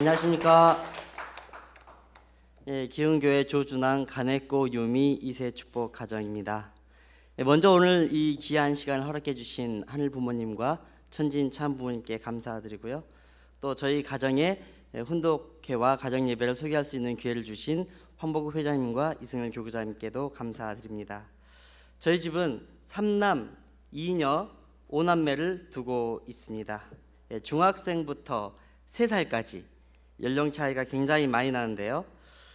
안녕하십니까. 기흥교회 조준항 가내꼬 유미 2세 축복 가정입니다. 먼저 오늘 이 귀한 시간을 허락해 주신 하늘 부모님과 천진 참 부모님께 감사드리고요. 또 저희 가정의 훈독회와 가정 예배를 소개할 수 있는 기회를 주신 황보국 회장님과 이승열 교구장님께도 감사드립니다. 저희 집은 3남 2녀 5남매를 두고 있습니다. 중학생부터 3살까지 연령 차이가 굉장히 많이 나는데요.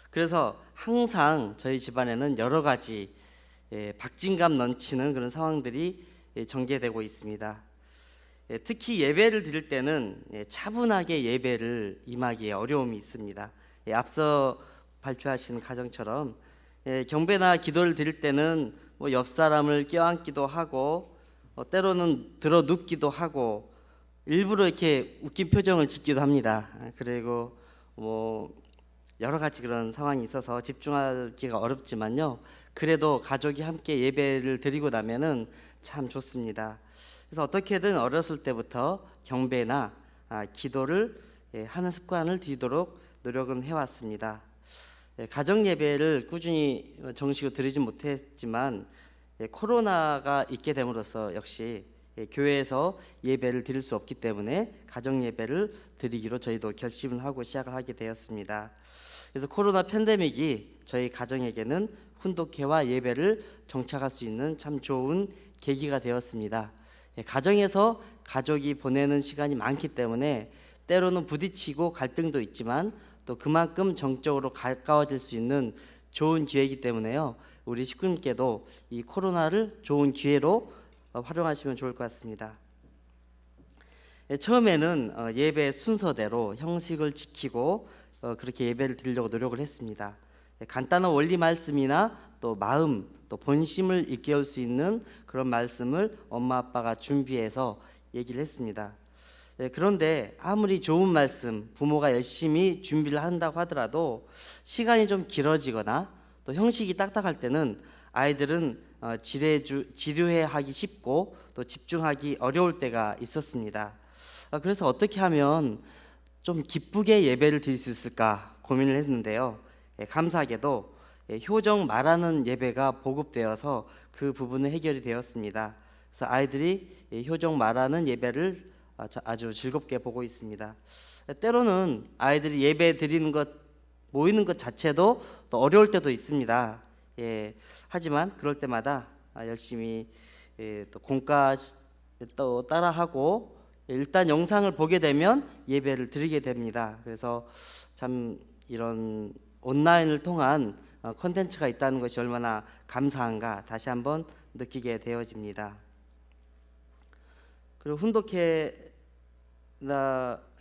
그래서 항상 저희 집안에는 여러 가지 박진감 넘치는 그런 상황들이 전개되고 있습니다. 특히 예배를 드릴 때는 차분하게 예배를 임하기에 어려움이 있습니다. 앞서 발표하신 가정처럼 경배나 기도를 드릴 때는 옆 사람을 껴안기도 하고 때로는 들어 눕기도 하고 일부러 이렇게 웃긴 표정을 짓기도 합니다. 그리고 여러 가지 그런 상황이 있어서 집중하기가 어렵지만요. 그래도 가족이 함께 예배를 드리고 나면은 참 좋습니다. 그래서 어떻게든 어렸을 때부터 경배나 기도를 하는 습관을 들이도록 노력은 해왔습니다. 가정 예배를 꾸준히 정식으로 드리진 못했지만 코로나가 있게 됨으로써 역시 교회에서 예배를 드릴 수 없기 때문에 가정 예배를 드리기로 저희도 결심을 하고 시작을 하게 되었습니다. 그래서 코로나 팬데믹이 저희 가정에게는 훈독회와 예배를 정착할 수 있는 참 좋은 계기가 되었습니다. 가정에서 가족이 보내는 시간이 많기 때문에 때로는 부딪히고 갈등도 있지만 또 그만큼 정적으로 가까워질 수 있는 좋은 기회이기 때문에요. 우리 식구님께도 이 코로나를 좋은 기회로 활용하시면 좋을 것 같습니다. 처음에는 예배 순서대로 형식을 지키고 그렇게 예배를 드리려고 노력을 했습니다. 간단한 원리 말씀이나 또 마음, 또 본심을 일깨울 수 있는 그런 말씀을 엄마 아빠가 준비해서 얘기를 했습니다. 그런데 아무리 좋은 말씀, 부모가 열심히 준비를 한다고 하더라도 시간이 좀 길어지거나 또 형식이 딱딱할 때는 아이들은 지루해하기 쉽고 또 집중하기 어려울 때가 있었습니다. 그래서 어떻게 하면 좀 기쁘게 예배를 드릴 수 있을까 고민을 했는데요. 감사하게도 효정 말하는 예배가 보급되어서 그 부분은 해결이 되었습니다. 그래서 아이들이 효정 말하는 예배를 아주 즐겁게 보고 있습니다. 때로는 아이들이 예배 드리는 것, 모이는 것 자체도 또 어려울 때도 있습니다. 하지만 그럴 때마다 열심히 또 공과 또 따라하고 일단 영상을 보게 되면 예배를 드리게 됩니다. 그래서 참 이런 온라인을 통한 콘텐츠가 있다는 것이 얼마나 감사한가 다시 한번 느끼게 되어집니다. 그리고 훈독회나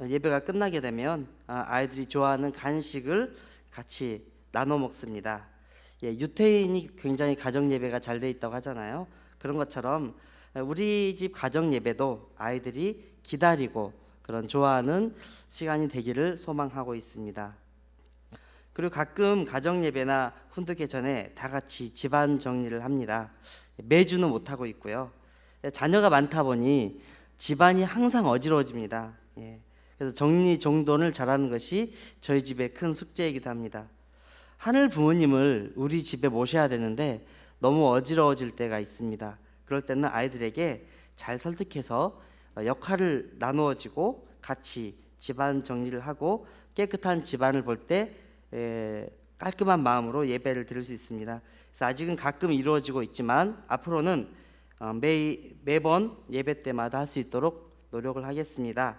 예배가 끝나게 되면 아이들이 좋아하는 간식을 같이 나눠 먹습니다. 유태인이 굉장히 가정 예배가 잘 돼 있다고 하잖아요. 그런 것처럼 우리 집 가정 예배도 아이들이 기다리고 그런 좋아하는 시간이 되기를 소망하고 있습니다. 그리고 가끔 가정 예배나 훈독회 전에 다 같이 집안 정리를 합니다. 매주는 못 하고 있고요. 자녀가 많다 보니 집안이 항상 어지러워집니다. 그래서 정리정돈을 잘하는 것이 저희 집의 큰 숙제이기도 합니다. 하늘 부모님을 우리 집에 모셔야 되는데 너무 어지러워질 때가 있습니다. 그럴 때는 아이들에게 잘 설득해서 역할을 나누어지고 같이 집안 정리를 하고 깨끗한 집안을 볼 때 깔끔한 마음으로 예배를 드릴 수 있습니다. 그래서 아직은 가끔 이루어지고 있지만 앞으로는 매번 예배 때마다 할 수 있도록 노력을 하겠습니다.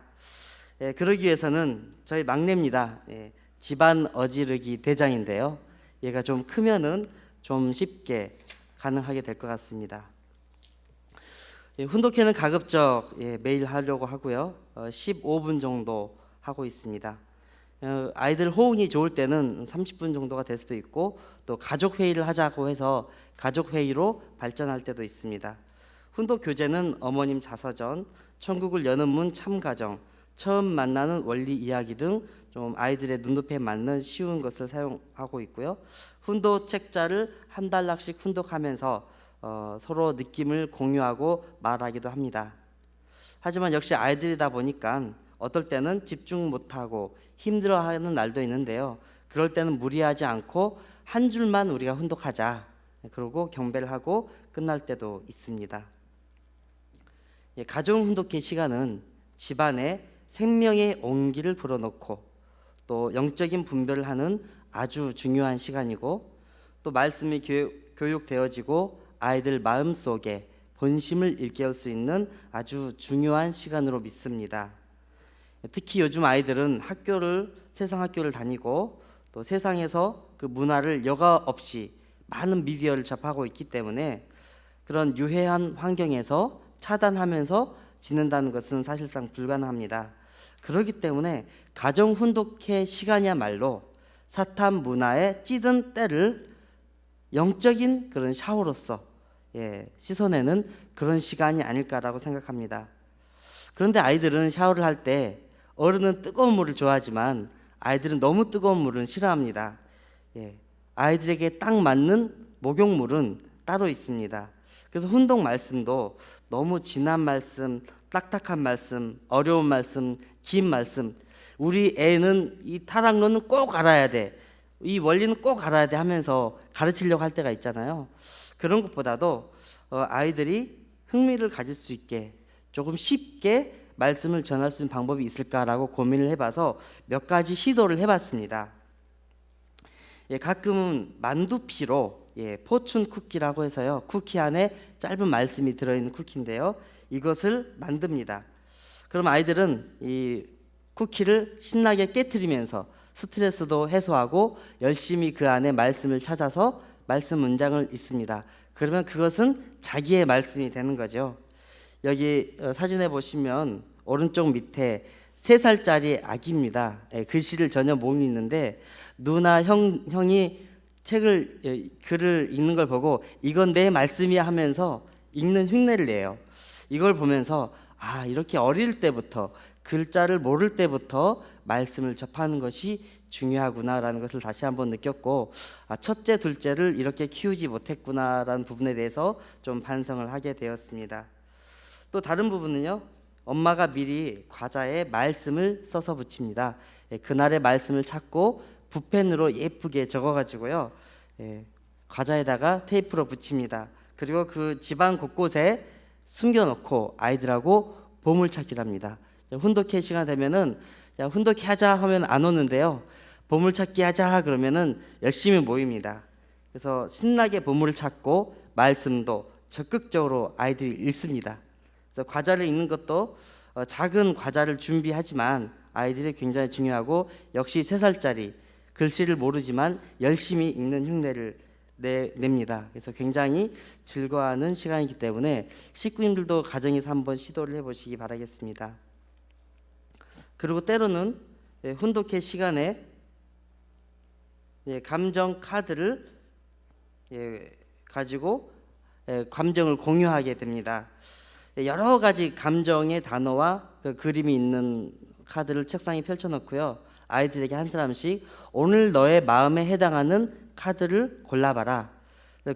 그러기 위해서는 저희 막내입니다. 집안 어지르기 대장인데요. 얘가 좀 크면은 좀 쉽게 가능하게 될 것 같습니다. 훈독회는 가급적 매일 하려고 하고요. 15분 정도 하고 있습니다. 아이들 호응이 좋을 때는 30분 정도가 될 수도 있고 또 가족 회의를 하자고 해서 가족 회의로 발전할 때도 있습니다. 훈독 교재는 어머님 자서전, 천국을 여는 문 참가정, 처음 만나는 원리 이야기 등 좀 아이들의 눈높이에 맞는 쉬운 것을 사용하고 있고요. 훈독 책자를 한 단락씩 훈독하면서 서로 느낌을 공유하고 말하기도 합니다. 하지만 역시 아이들이다 보니까 어떨 때는 집중 못하고 힘들어하는 날도 있는데요. 그럴 때는 무리하지 않고 한 줄만 우리가 훈독하자, 그러고 경배를 하고 끝날 때도 있습니다. 가정 훈독회 시간은 집안에 생명의 온기를 불어넣고 또 영적인 분별을 하는 아주 중요한 시간이고, 또 말씀이 교육되어지고 아이들 마음속에 본심을 일깨울 수 있는 아주 중요한 시간으로 믿습니다. 특히 요즘 아이들은 세상 학교를 다니고 또 세상에서 그 문화를 여과 없이 많은 미디어를 접하고 있기 때문에 그런 유해한 환경에서 차단하면서 지낸다는 것은 사실상 불가능합니다. 그렇기 때문에 가정 훈독회 시간이야말로 사탄 문화에 찌든 때를 영적인 그런 샤워로서 씻어내는 그런 시간이 아닐까라고 생각합니다. 그런데 아이들은 샤워를 할 때, 어른은 뜨거운 물을 좋아하지만 아이들은 너무 뜨거운 물은 싫어합니다. 아이들에게 딱 맞는 목욕물은 따로 있습니다. 그래서 훈독 말씀도 너무 진한 말씀, 딱딱한 말씀, 어려운 말씀, 긴 말씀, 우리 애는 이 타락론은 꼭 알아야 돼, 이 원리는 꼭 알아야 돼 하면서 가르치려고 할 때가 있잖아요. 그런 것보다도 아이들이 흥미를 가질 수 있게 조금 쉽게 말씀을 전할 수 있는 방법이 있을까라고 고민을 해봐서 몇 가지 시도를 해봤습니다. 가끔은 만두피로 포춘 쿠키라고 해서요, 쿠키 안에 짧은 말씀이 들어있는 쿠키인데요, 이것을 만듭니다. 그럼 아이들은 이 쿠키를 신나게 깨트리면서 스트레스도 해소하고 열심히 그 안에 말씀을 찾아서 말씀 문장을 읽습니다. 그러면 그것은 자기의 말씀이 되는 거죠. 여기 사진에 보시면 오른쪽 밑에 3살짜리 아기입니다. 글씨를 전혀 못 읽는데 누나 형이 글을 읽는 걸 보고 이건 내 말씀이야 하면서 읽는 흉내를 내요. 이걸 보면서 이렇게 어릴 때부터, 글자를 모를 때부터 말씀을 접하는 것이 중요하구나라는 것을 다시 한번 느꼈고, 첫째, 둘째를 이렇게 키우지 못했구나라는 부분에 대해서 좀 반성을 하게 되었습니다. 또 다른 부분은요, 엄마가 미리 과자에 말씀을 써서 붙입니다. 그날의 말씀을 찾고 붓펜으로 예쁘게 적어가지고요, 과자에다가 테이프로 붙입니다. 그리고 그 집안 곳곳에 숨겨놓고 아이들하고 보물찾기를 합니다. 훈독회 시간 되면은 훈독회 하자 하면 안 오는데요, 보물찾기 하자 그러면은 열심히 모입니다. 그래서 신나게 보물을 찾고 말씀도 적극적으로 아이들이 읽습니다. 그래서 과자를 읽는 것도 작은 과자를 준비하지만 아이들이 굉장히 중요하고, 역시 3살짜리 글씨를 모르지만 열심히 읽는 흉내를 냅니다. 그래서 굉장히 즐거워하는 시간이기 때문에 식구님들도 가정에서 한번 시도를 해보시기 바라겠습니다. 그리고 때로는 훈독회 시간에 감정 카드를 가지고 감정을 공유하게 됩니다. 여러 가지 감정의 단어와 그 그림이 있는 카드를 책상에 펼쳐놓고요, 아이들에게 한 사람씩 오늘 너의 마음에 해당하는 카드를 골라봐라.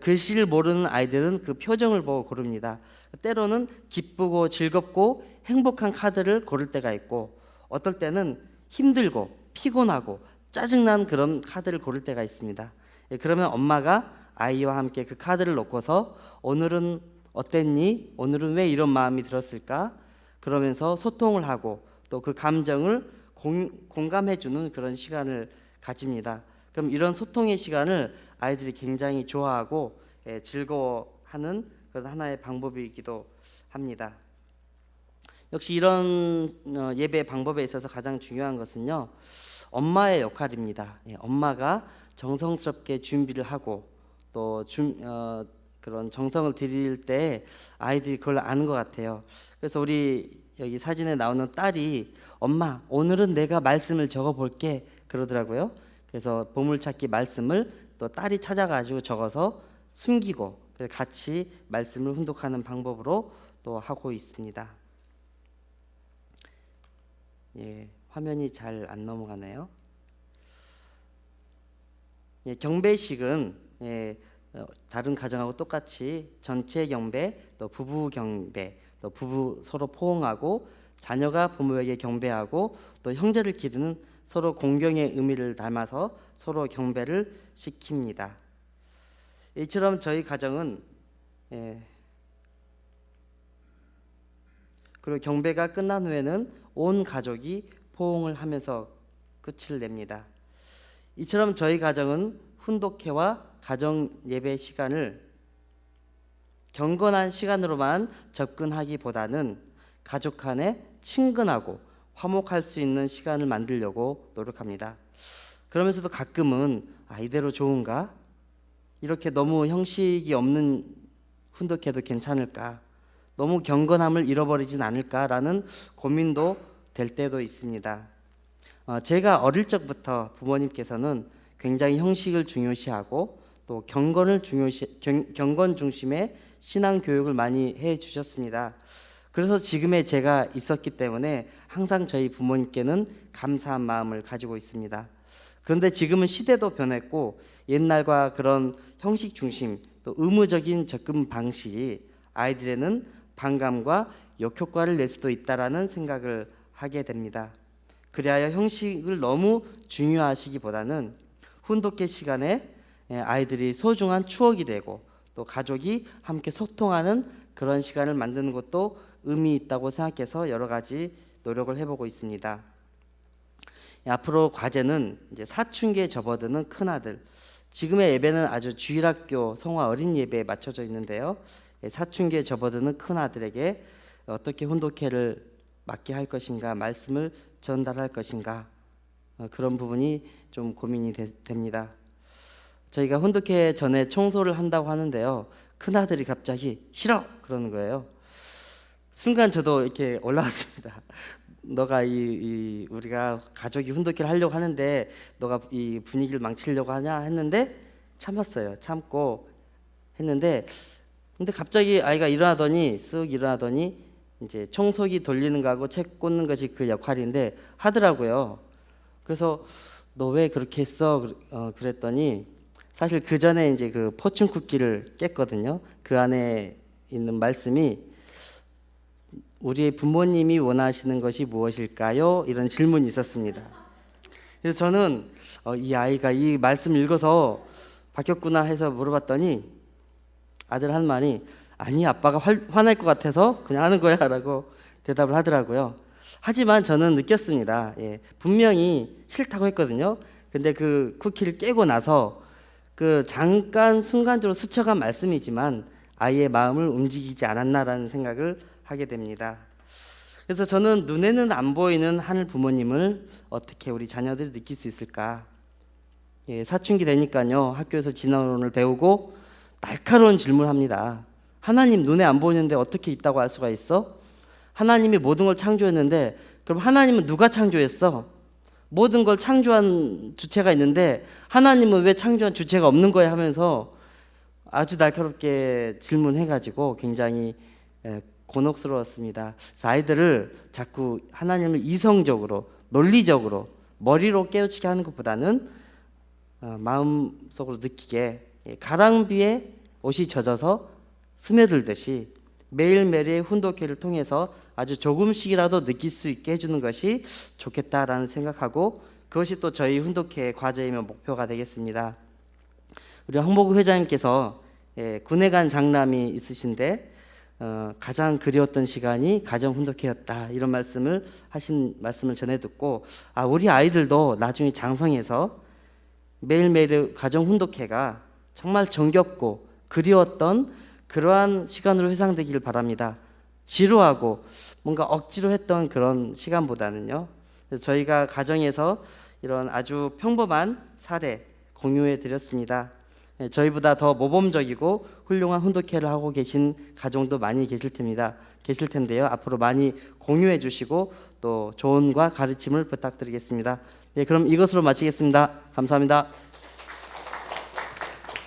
글씨를 모르는 아이들은 그 표정을 보고 고릅니다. 때로는 기쁘고 즐겁고 행복한 카드를 고를 때가 있고, 어떨 때는 힘들고 피곤하고 짜증난 그런 카드를 고를 때가 있습니다. 그러면 엄마가 아이와 함께 그 카드를 놓고서 오늘은 어땠니? 오늘은 왜 이런 마음이 들었을까? 그러면서 소통을 하고 또 그 감정을 공감해주는 그런 시간을 가집니다. 그럼 이런 소통의 시간을 아이들이 굉장히 좋아하고 즐거워하는 그런 하나의 방법이기도 합니다. 역시 이런 예배 방법에 있어서 가장 중요한 것은요, 엄마의 역할입니다. 엄마가 정성스럽게 준비를 하고 또 그런 정성을 들일 때 아이들이 그걸 아는 것 같아요. 그래서 우리 여기 사진에 나오는 딸이 엄마 오늘은 내가 말씀을 적어볼게 그러더라고요. 그래서 보물찾기 말씀을 또 딸이 찾아가지고 적어서 숨기고 같이 말씀을 훈독하는 방법으로 또 하고 있습니다. 화면이 잘 안 넘어가네요. 경배식은 다른 가정하고 똑같이 전체 경배, 또 부부 경배, 또 부부 서로 포옹하고 자녀가 부모에게 경배하고 또 형제를 기르는 서로 공경의 의미를 담아서 서로 경배를 시킵니다. 이처럼 저희 가정은 그리고 경배가 끝난 후에는 온 가족이 포옹을 하면서 끝을 냅니다. 이처럼 저희 가정은 훈독회와 가정 예배 시간을 경건한 시간으로만 접근하기보다는 가족 간에 친근하고 화목할 수 있는 시간을 만들려고 노력합니다. 그러면서도 가끔은 이대로 좋은가? 이렇게 너무 형식이 없는 훈독회도 괜찮을까? 너무 경건함을 잃어버리진 않을까라는 고민도 될 때도 있습니다. 제가 어릴 적부터 부모님께서는 굉장히 형식을 중요시하고 또 경건 중심의 신앙 교육을 많이 해 주셨습니다. 그래서 지금의 제가 있었기 때문에 항상 저희 부모님께는 감사한 마음을 가지고 있습니다. 그런데 지금은 시대도 변했고 옛날과 그런 형식 중심 또 의무적인 접근 방식이 아이들에는 반감과 역효과를 낼 수도 있다라는 생각을 하게 됩니다. 그리하여 형식을 너무 중요하시기보다는 훈독회 시간에 아이들이 소중한 추억이 되고 또 가족이 함께 소통하는 그런 시간을 만드는 것도 의미 있다고 생각해서 여러 가지 노력을 해보고 있습니다. 앞으로 과제는 이제 사춘기에 접어드는 큰아들. 지금의 예배는 아주 주일학교 성화 어린 예배에 맞춰져 있는데요. 사춘기에 접어드는 큰아들에게 어떻게 훈독회를 맡게 할 것인가, 말씀을 전달할 것인가, 그런 부분이 좀 고민이 됩니다. 저희가 훈독회 전에 청소를 한다고 하는데요. 큰아들이 갑자기 싫어! 그러는 거예요. 순간 저도 이렇게 올라왔습니다. 너가 우리가 가족이 훈독회를 하려고 하는데 너가 이 분위기를 망치려고 하냐 했는데 참았어요. 참고 했는데 근데 갑자기 아이가 쓱 일어나더니 이제 청소기 돌리는 거하고 책 꽂는 것이 그 역할인데 하더라고요. 그래서 너 왜 그렇게 했어? 그랬더니 사실 그 전에 이제 그 포춘 쿠키를 깼거든요. 그 안에 있는 말씀이 우리의 부모님이 원하시는 것이 무엇일까요? 이런 질문이 있었습니다. 그래서 저는 이 아이가 이 말씀을 읽어서 바뀌었구나 해서 물어봤더니 아들 한 말이 아니 아빠가 화날 것 같아서 그냥 하는 거야 라고 대답을 하더라고요. 하지만 저는 느꼈습니다. 분명히 싫다고 했거든요. 근데 그 쿠키를 깨고 나서 그 잠깐 순간적으로 스쳐간 말씀이지만 아이의 마음을 움직이지 않았나라는 생각을 하게 됩니다. 그래서 저는 눈에는 안 보이는 하늘 부모님을 어떻게 우리 자녀들이 느낄 수 있을까? 사춘기 되니까요. 학교에서 진화론을 배우고 날카로운 질문합니다. 하나님 눈에 안 보이는데 어떻게 있다고 할 수가 있어? 하나님이 모든 걸 창조했는데 그럼 하나님은 누가 창조했어? 모든 걸 창조한 주체가 있는데 하나님은 왜 창조한 주체가 없는 거야 하면서 아주 날카롭게 질문해가지고 굉장히 곤혹스러웠습니다. 그래서 아이들을 자꾸 하나님을 이성적으로 논리적으로 머리로 깨우치게 하는 것보다는 마음속으로 느끼게 가랑비에 옷이 젖어서 스며들듯이 매일매일의 훈독회를 통해서 아주 조금씩이라도 느낄 수 있게 해주는 것이 좋겠다라는 생각하고 그것이 또 저희 훈독회 과제이며 목표가 되겠습니다. 우리 황보구 회장님께서 군에 간 장남이 있으신데 가장 그리웠던 시간이 가정 훈독회였다 이런 말씀을 전해 듣고 우리 아이들도 나중에 장성해서 매일매일 가정 훈독회가 정말 정겹고 그리웠던 그러한 시간으로 회상되기를 바랍니다. 지루하고 뭔가 억지로 했던 그런 시간보다는요. 그래서 저희가 가정에서 이런 아주 평범한 사례 공유해 드렸습니다. 저희보다 더 모범적이고 훌륭한 훈독회를 하고 계신 가정도 많이 계실 텐데요. 앞으로 많이 공유해 주시고 또 조언과 가르침을 부탁드리겠습니다. 그럼 이것으로 마치겠습니다. 감사합니다.